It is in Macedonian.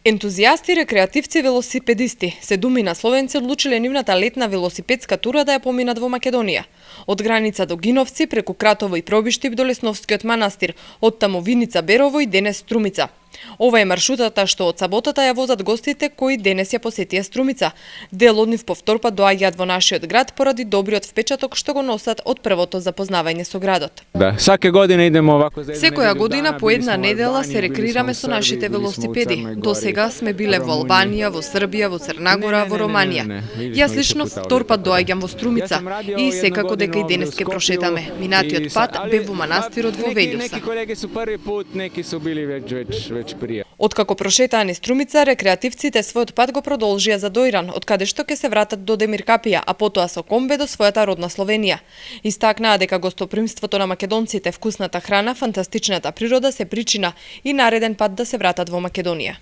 Ентузијасти, рекреативци, велосипедисти, 7 словенци одлучиле нивната летна велосипедска тура да ја поминат во Македонија. Од граница до Гиновци, преку Кратово и Пробиштип до Лесновскиот манастир, оттаму Виница Берово и денес Струмица. Ова е маршрутата што од саботата ја возат гостите кои денес ја посетија Струмица. Дел од нив повтор пат доаѓаат во нашиот град поради добриот впечаток што го носат од првото запознавање со градот. Секоја година по една недела се рекреираме со нашите велосипеди. До сега сме биле во Албанија, во Србија, во Црна Гора, во Романија. Јас лично втор пат доаѓам во Струмица и секако дека и денес ќе прошетаме. Минатиот пат бев во манастирот во Велјуса. Откако прошетаа низ Струмица, рекреативците својот пат го продолжија за Дојран, од каде што ќе се вратат до Демиркапија, а потоа со комбе до својата родна Словенија. Истакнаа дека гостопримството на македонците, вкусната храна, фантастичната природа се причина и нареден пат да се вратат во Македонија.